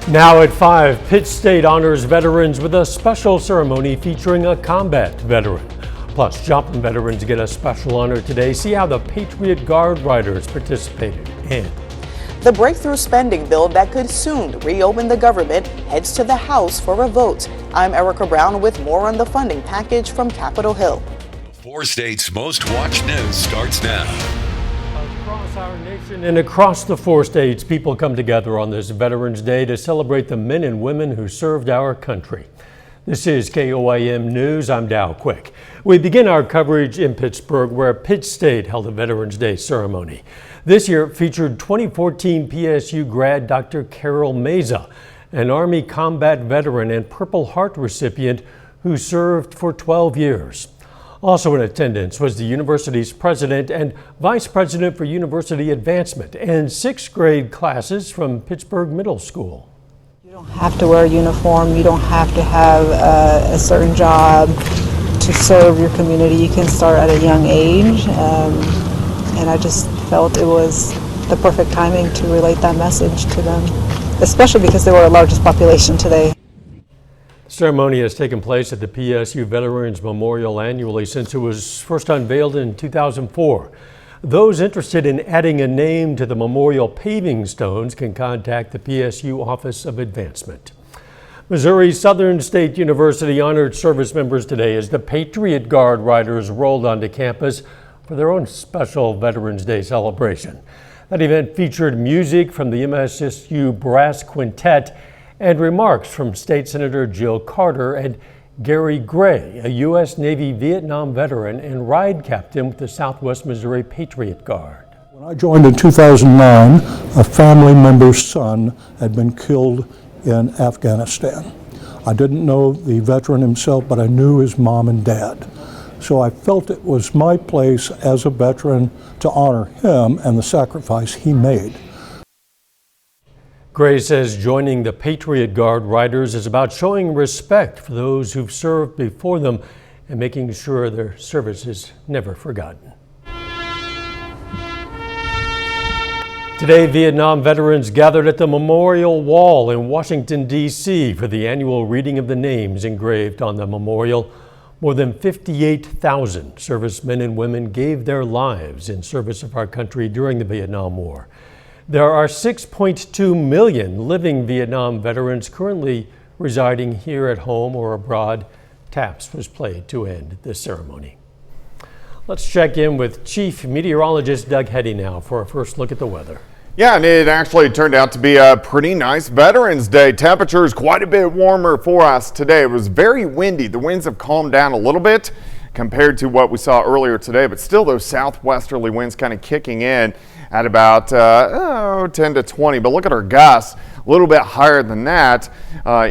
Now at 5, Pitt State honors veterans with a special ceremony featuring a combat veteran. Plus, Joplin veterans get a special honor today. See how the Patriot Guard riders participated. And the breakthrough spending bill that could soon reopen the government heads to the House for a vote. I'm Erica Brown with more on the funding package from Capitol Hill. 4 States' most watched news starts now. Across our nation and across the 4 states, people come together on this Veterans Day to celebrate the men and women who served our country. This is KOIM News. I'm Dow Quick. We begin our coverage in Pittsburgh, where Pitt State held a Veterans Day ceremony. This year it featured 2014 PSU grad Dr. Carol Meza, an Army combat veteran and Purple Heart recipient who served for 12 years. Also in attendance was the university's president and vice president for university advancement and 6th grade classes from Pittsburgh Middle School. You don't have to wear a uniform. You don't have to have a certain job to serve your community. You can start at a young age. And I just felt it was the perfect timing to relate that message to them, especially because they were our largest population today. The ceremony has taken place at the PSU Veterans Memorial annually since it was first unveiled in 2004. Those interested in adding a name to the memorial paving stones can contact the PSU Office of Advancement. Missouri Southern State University honored service members today as the Patriot Guard riders rolled onto campus for their own special Veterans Day celebration. That event featured music from the MSSU Brass Quintet and remarks from State Senator Jill Carter and Gary Gray, a U.S. Navy Vietnam veteran and ride captain with the Southwest Missouri Patriot Guard. When I joined in 2009, a family member's son had been killed in Afghanistan. I didn't know the veteran himself, but I knew his mom and dad. So I felt it was my place as a veteran to honor him and the sacrifice he made. Gray says joining the Patriot Guard riders is about showing respect for those who've served before them and making sure their service is never forgotten. Today, Vietnam veterans gathered at the Memorial Wall in Washington, D.C. for the annual reading of the names engraved on the memorial. More than 58,000 servicemen and women gave their lives in service of our country during the Vietnam War. There are 6.2 million living Vietnam veterans currently residing here at home or abroad. Taps was played to end this ceremony. Let's check in with Chief Meteorologist Doug Heddy now for a first look at the weather. Yeah, and it actually turned out to be a pretty nice Veterans Day. Temperatures quite a bit warmer for us today. It was very windy. The winds have calmed down a little bit compared to what we saw earlier today, but still those southwesterly winds kind of kicking in at about 10 to 20. But look at our gusts, a little bit higher than that,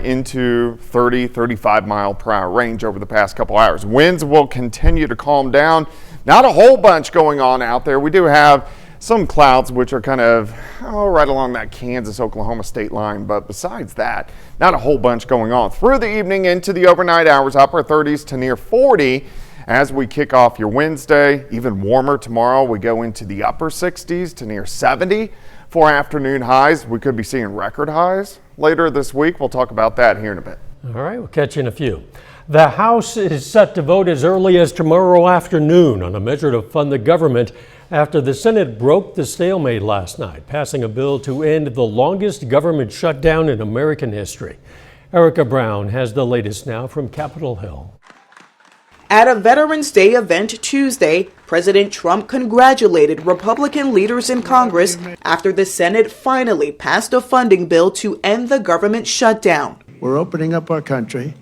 into 30, 35 mile per hour range over the past couple hours. Winds will continue to calm down. Not a whole bunch going on out there. We do have some clouds which are kind of right along that Kansas-Oklahoma state line, but besides that, not a whole bunch going on. Through the evening into the overnight hours, upper 30s to near 40 as we kick off your Wednesday. Even warmer tomorrow. We go into the upper 60s to near 70 for afternoon highs. We could be seeing record highs later this week. We'll talk about that here in a bit. All right, we'll catch you in a few. The House is set to vote as early as tomorrow afternoon on a measure to fund the government after the Senate broke the stalemate last night, passing a bill to end the longest government shutdown in American history. Erica Brown has the latest now from Capitol Hill. At a Veterans Day event Tuesday, President Trump congratulated Republican leaders in Congress after the Senate finally passed a funding bill to end the government shutdown. We're opening up our country.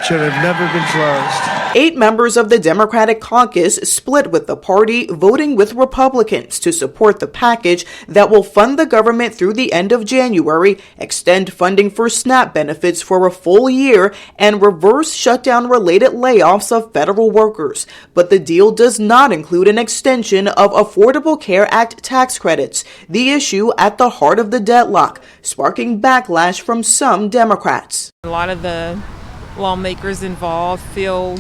Should have never been closed. 8 members of the Democratic caucus split with the party, voting with Republicans to support the package that will fund the government through the end of January, extend funding for SNAP benefits for a full year, and reverse shutdown-related layoffs of federal workers. But the deal does not include an extension of Affordable Care Act tax credits, the issue at the heart of the deadlock, sparking backlash from some Democrats. A lot of the lawmakers involved feel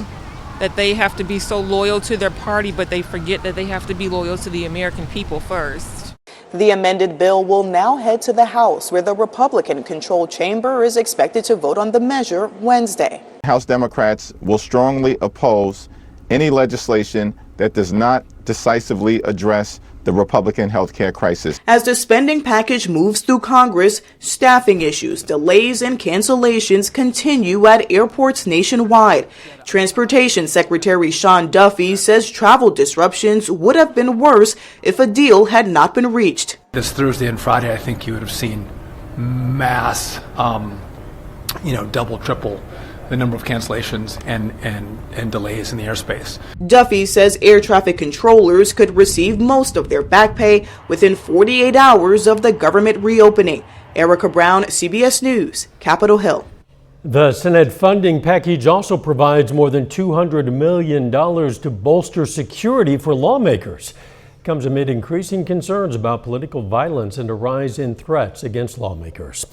that they have to be so loyal to their party, but they forget that they have to be loyal to the American people first. The amended bill will now head to the House, where the Republican-controlled chamber is expected to vote on the measure Wednesday. House Democrats will strongly oppose any legislation that does not decisively address the Republican health care crisis. As the spending package moves through Congress, staffing issues, delays, and cancellations continue at airports nationwide. Transportation Secretary Sean Duffy says travel disruptions would have been worse if a deal had not been reached. This Thursday and Friday, I think you would have seen mass, double, triple the number of cancellations and delays in the airspace. Duffy says air traffic controllers could receive most of their back pay within 48 hours of the government reopening. Erica Brown, CBS News, Capitol Hill. The Senate funding package also provides more than $200 million to bolster security for lawmakers. It comes amid increasing concerns about political violence and a rise in threats against lawmakers.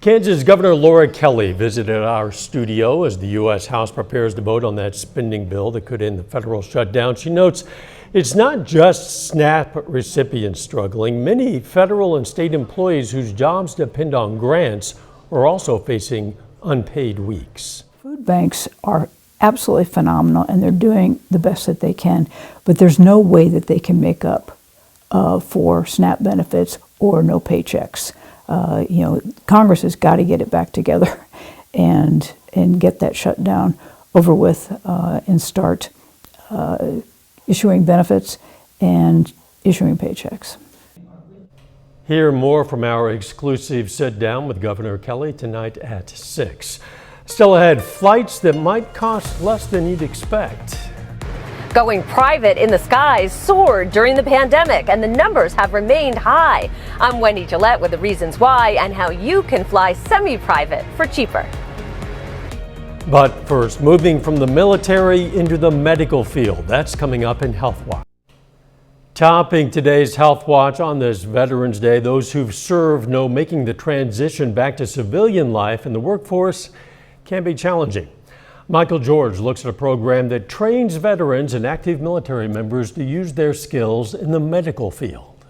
Kansas Governor Laura Kelly visited our studio as the U.S. House prepares to vote on that spending bill that could end the federal shutdown. She notes it's not just SNAP recipients struggling. Many federal and state employees whose jobs depend on grants are also facing unpaid weeks. Food banks are absolutely phenomenal, and they're doing the best that they can, but there's no way that they can make up for SNAP benefits or no paychecks. Congress has got to get it back together and get that shutdown over with and start issuing benefits and issuing paychecks. Hear more from our exclusive sit down with Governor Kelly tonight at 6. Still ahead, flights that might cost less than you'd expect. Going private in the skies soared during the pandemic, and the numbers have remained high. I'm Wendy Gillette with the reasons why and how you can fly semi-private for cheaper. But first, moving from the military into the medical field. That's coming up in Health Watch. Topping today's Health Watch on this Veterans Day, those who've served know making the transition back to civilian life in the workforce can be challenging. Michael George looks at a program that trains veterans and active military members to use their skills in the medical field.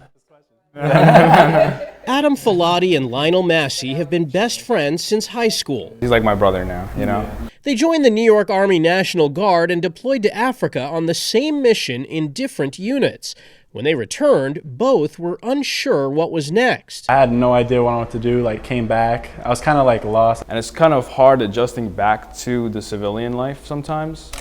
Adam Filati and Lionel Massey have been best friends since high school. He's like my brother now, you know. They joined the New York Army National Guard and deployed to Africa on the same mission in different units. When they returned, both were unsure what was next. I had no idea what I wanted to do, came back. I was kind of lost. And it's kind of hard adjusting back to the civilian life sometimes.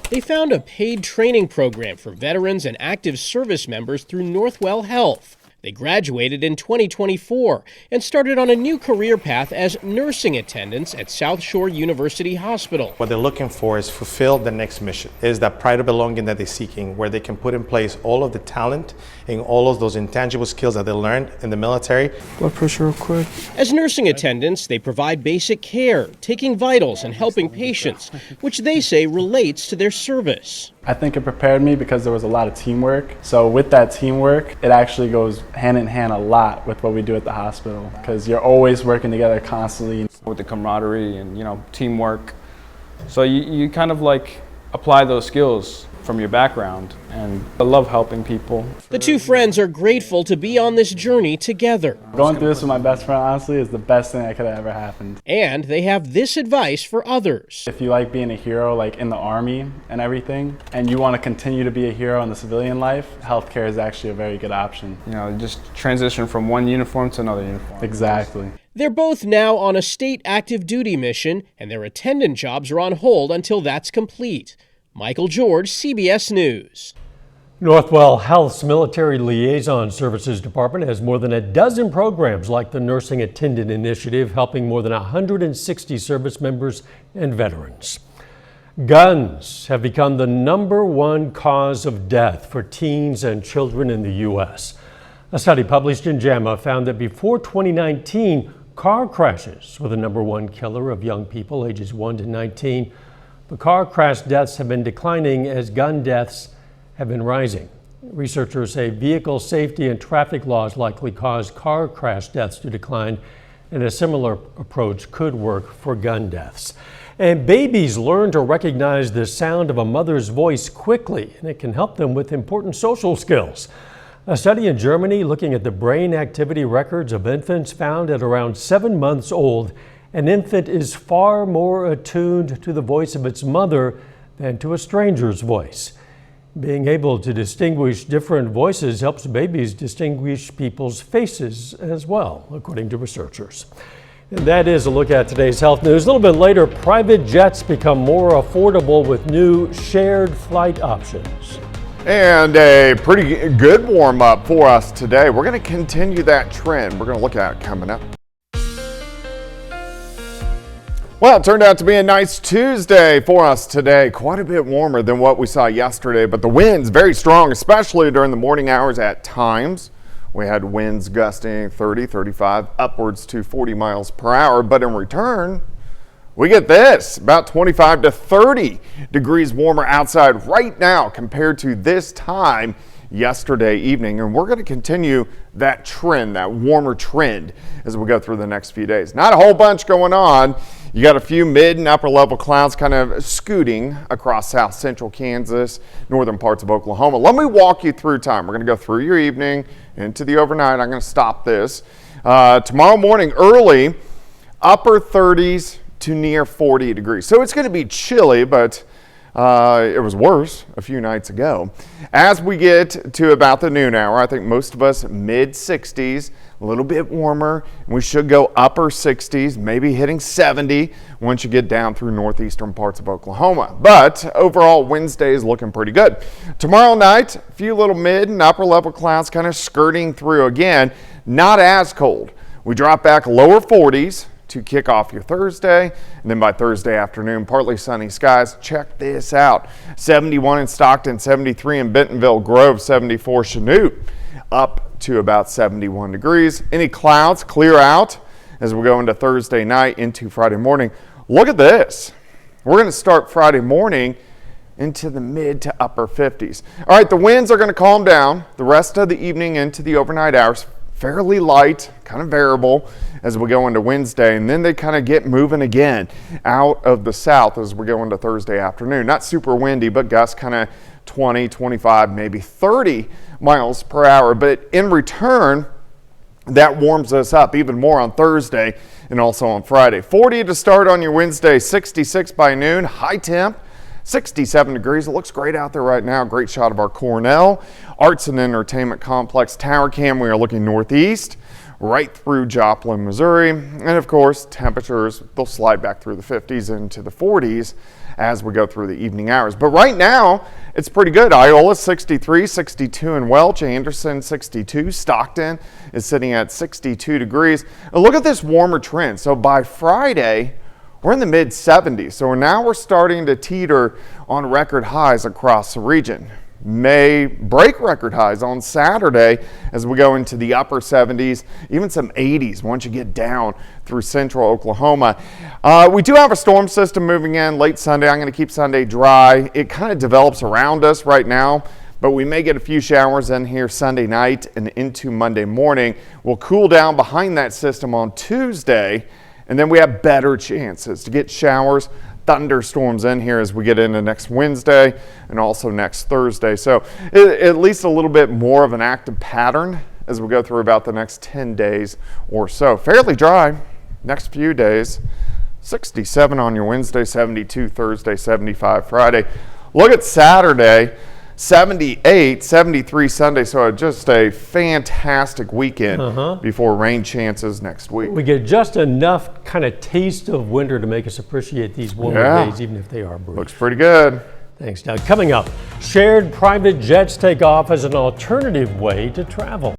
They found a paid training program for veterans and active service members through Northwell Health. They graduated in 2024 and started on a new career path as nursing attendants at South Shore University Hospital. What they're looking for is fulfill the next mission. It is that pride of belonging that they're seeking, where they can put in place all of the talent and all of those intangible skills that they learned in the military. Blood pressure real quick. As nursing attendants, they provide basic care, taking vitals and helping patients, which they say relates to their service. I think it prepared me because there was a lot of teamwork. So with that teamwork, it actually goes hand in hand a lot with what we do at the hospital, because you're always working together constantly. With the camaraderie and, teamwork. So you kind of apply those skills from your background, and I love helping people. The two friends are grateful to be on this journey together. Going through this with my best friend, honestly, is the best thing that could have ever happened. And they have this advice for others. If you like being a hero, in the Army and everything, and you want to continue to be a hero in the civilian life, healthcare is actually a very good option. Just transition from one uniform to another uniform. Exactly. They're both now on a state active duty mission, and their attendant jobs are on hold until that's complete. Michael George, CBS News. Northwell Health's Military Liaison Services Department has more than a dozen programs like the Nursing Attendant Initiative, helping more than 160 service members and veterans. Guns have become the #1 cause of death for teens and children in the U.S. A study published in JAMA found that before 2019, car crashes were the #1 killer of young people ages 1 to 19. But car crash deaths have been declining as gun deaths have been rising. Researchers say vehicle safety and traffic laws likely cause car crash deaths to decline, and a similar approach could work for gun deaths. And babies learn to recognize the sound of a mother's voice quickly, and it can help them with important social skills. A study in Germany looking at the brain activity records of infants found at around 7 months old, an infant is far more attuned to the voice of its mother than to a stranger's voice. Being able to distinguish different voices helps babies distinguish people's faces as well, according to researchers. And that is a look at today's health news. A little bit later, private jets become more affordable with new shared flight options. And a pretty good warm-up for us today. We're going to continue that trend. We're going to look at it coming up. Well, it turned out to be a nice Tuesday for us today. Quite a bit warmer than what we saw yesterday, but the winds very strong, especially during the morning hours at times. We had winds gusting 30, 35, upwards to 40 miles per hour, but in return, we get this, about 25 to 30 degrees warmer outside right now compared to this time yesterday evening. And we're going to continue that trend, that warmer trend, as we go through the next few days. Not a whole bunch going on. You got a few mid and upper level clouds kind of scooting across south central Kansas, northern parts of Oklahoma. Let me walk you through time. We're going to go through your evening into the overnight. I'm going to stop this. Tomorrow morning early, upper 30s to near 40 degrees. So it's going to be chilly, but it was worse a few nights ago. As we get to about the noon hour, I think most of us mid 60s, a little bit warmer. We should go upper 60s, maybe hitting 70 once you get down through northeastern parts of Oklahoma. But overall, Wednesday is looking pretty good. Tomorrow night, a few little mid and upper level clouds kind of skirting through again. Not as cold. We drop back lower 40s to kick off your Thursday, and then by Thursday afternoon, partly sunny skies. Check this out. 71 in Stockton, 73 in Bentonville Grove, 74 Chanute, up to about 71 degrees. Any clouds clear out as we go into Thursday night into Friday morning. Look at this. We're going to start Friday morning into the mid to upper 50s. All right, the winds are going to calm down the rest of the evening into the overnight hours. Fairly light, kind of variable as we go into Wednesday, and then they kind of get moving again out of the south as we go into Thursday afternoon. Not super windy, but gusts kind of 20, 25, maybe 30 miles per hour. But in return, that warms us up even more on Thursday and also on Friday. 40 to start on your Wednesday, 66 by noon, high temp. 67 degrees. It looks great out there right now. Great shot of our Cornell Arts and Entertainment Complex tower cam. We are looking northeast right through Joplin, Missouri. And of course, temperatures, they'll slide back through the 50s into the 40s as we go through the evening hours. But right now, it's pretty good. Iola 63, 62 in Welch, Anderson 62, Stockton is sitting at 62 degrees. And look at this warmer trend. So by Friday, we're in the mid 70s, so now we're starting to teeter on record highs across the region. May break record highs on Saturday as we go into the upper 70s, even some 80s once you get down through central Oklahoma. We do have a storm system moving in late Sunday. I'm going to keep Sunday dry. It kind of develops around us right now, but we may get a few showers in here Sunday night and into Monday morning. We'll cool down behind that system on Tuesday, and then we have better chances to get showers, thunderstorms in here as we get into next Wednesday and also next Thursday. So at least a little bit more of an active pattern as we go through about the next 10 days or so. Fairly dry next few days. 67 on your Wednesday, 72 Thursday, 75 Friday. Look at Saturday. 78, 73 Sunday, so just a fantastic weekend before rain chances next week. We get just enough kind of taste of winter to make us appreciate these warmer days, even if they are brief. Looks pretty good. Thanks, Doug. Coming up, shared private jets take off as an alternative way to travel.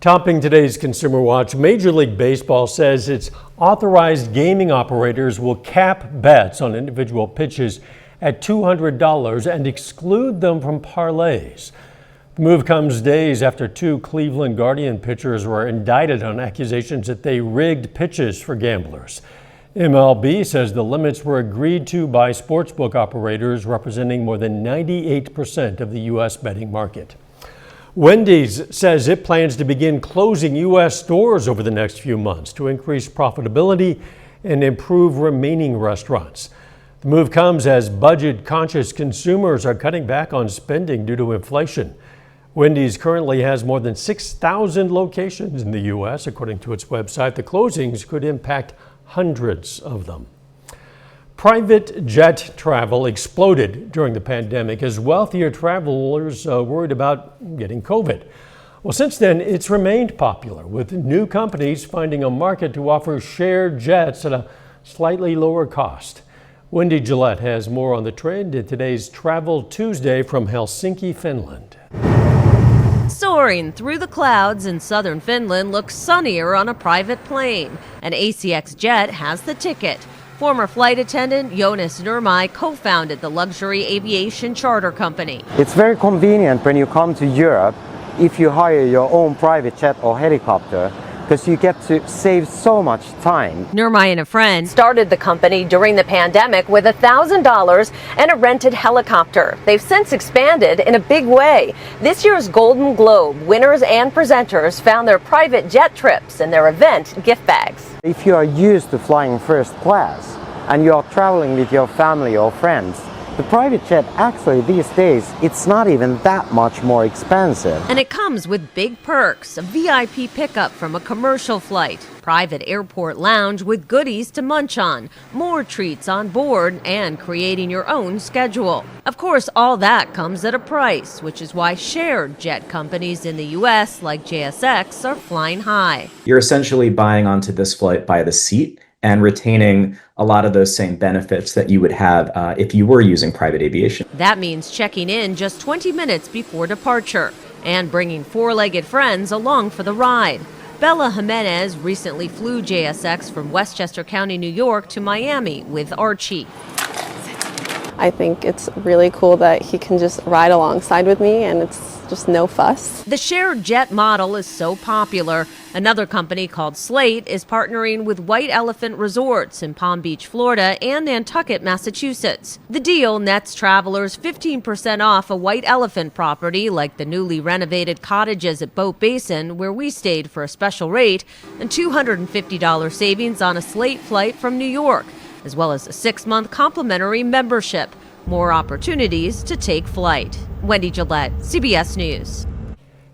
Topping today's Consumer Watch, Major League Baseball says its authorized gaming operators will cap bets on individual pitches at $200 and exclude them from parlays. The move comes days after two Cleveland Guardian pitchers were indicted on accusations that they rigged pitches for gamblers. MLB says the limits were agreed to by sportsbook operators representing more than 98% of the U.S. betting market. Wendy's says it plans to begin closing U.S. stores over the next few months to increase profitability and improve remaining restaurants. The move comes as budget-conscious consumers are cutting back on spending due to inflation. Wendy's currently has more than 6,000 locations in the U.S. According to its website, the closings could impact hundreds of them. Private jet travel exploded during the pandemic as wealthier travelers worried about getting COVID. Well, since then, it's remained popular, with new companies finding a market to offer shared jets at a slightly lower cost. Wendy Gillette has more on the trend in today's Travel Tuesday from Helsinki, Finland. Soaring through the clouds in southern Finland looks sunnier on a private plane. An ACX jet has the ticket. Former flight attendant Jonas Nurmai co-founded the luxury aviation charter company. It's very convenient when you come to Europe if you hire your own private jet or helicopter, because you get to save so much time. Nurmai and a friend started the company during the pandemic with $1,000 and a rented helicopter. They've since expanded in a big way. This year's Golden Globe winners and presenters found their private jet trips in their event gift bags. If you are used to flying first class and you are traveling with your family or friends, the private jet actually these days, it's not even that much more expensive. And it comes with big perks, a VIP pickup from a commercial flight, private airport lounge with goodies to munch on, more treats on board, and creating your own schedule. Of course, all that comes at a price, which is why shared jet companies in the U.S. like JSX are flying high. You're essentially buying onto this flight by the seat and retaining a lot of those same benefits that you would have if you were using private aviation. That means checking in just 20 minutes before departure and bringing four-legged friends along for the ride. Bella Jimenez recently flew JSX from Westchester County, New York to Miami with Archie. I think it's really cool that he can just ride alongside with me and it's just no fuss. The shared jet model is so popular. Another company called Slate is partnering with White Elephant Resorts in Palm Beach, Florida and Nantucket, Massachusetts. The deal nets travelers 15% off a White Elephant property like the newly renovated cottages at Boat Basin where we stayed for a special rate, and $250 savings on a Slate flight from New York, as well as a 6-month complimentary membership. More opportunities to take flight. Wendy Gillette, CBS News.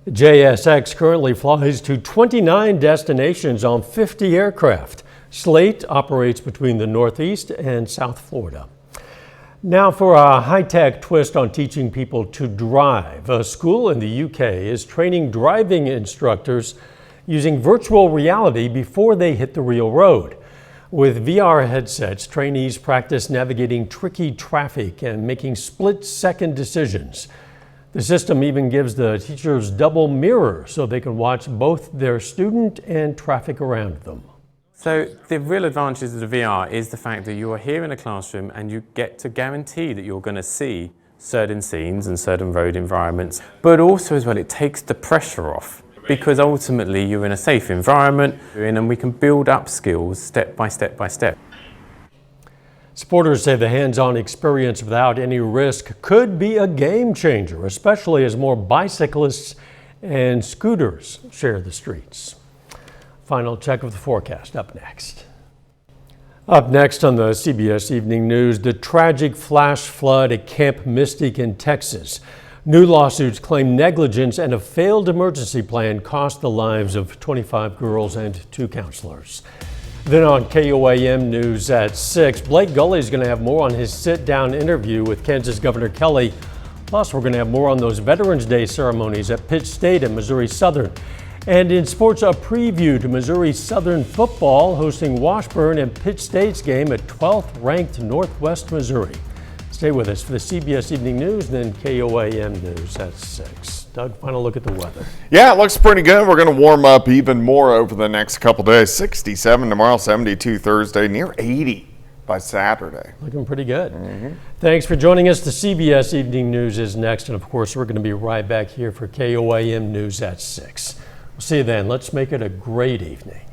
JSX currently flies to 29 destinations on 50 aircraft. Slate operates between the Northeast and South Florida. Now for a high-tech twist on teaching people to drive. A school in the UK is training driving instructors using virtual reality before they hit the real road. With VR headsets, trainees practice navigating tricky traffic and making split-second decisions. The system even gives the teachers double mirror so they can watch both their student and traffic around them. So the real advantage of the VR is the fact that you are here in a classroom and you get to guarantee that you're going to see certain scenes and certain road environments, but also as well it takes the pressure off. Because ultimately you're in a safe environment and we can build up skills step by step by step. Supporters say the hands-on experience without any risk could be a game changer, especially as more bicyclists and scooters share the streets. Final check of the forecast up next. Up next on the CBS Evening News, the tragic flash flood at Camp Mystic in Texas. New lawsuits claim negligence and a failed emergency plan cost the lives of 25 girls and 2 counselors. Then on KOAM News at 6, Blake Gully is going to have more on his sit-down interview with Kansas Governor Kelly. Plus, we're going to have more on those Veterans Day ceremonies at Pitt State and Missouri Southern. And in sports, a preview to Missouri Southern football hosting Washburn and Pitt State's game at 12th-ranked Northwest Missouri. Stay with us for the CBS Evening News, then KOAM News at 6. Doug, final look at the weather. Yeah, it looks pretty good. We're going to warm up even more over the next couple days. 67 tomorrow, 72 Thursday, near 80 by Saturday. Looking pretty good. Thanks for joining us. The CBS Evening News is next. And of course, we're going to be right back here for KOAM News at 6. We'll see you then. Let's make it a great evening.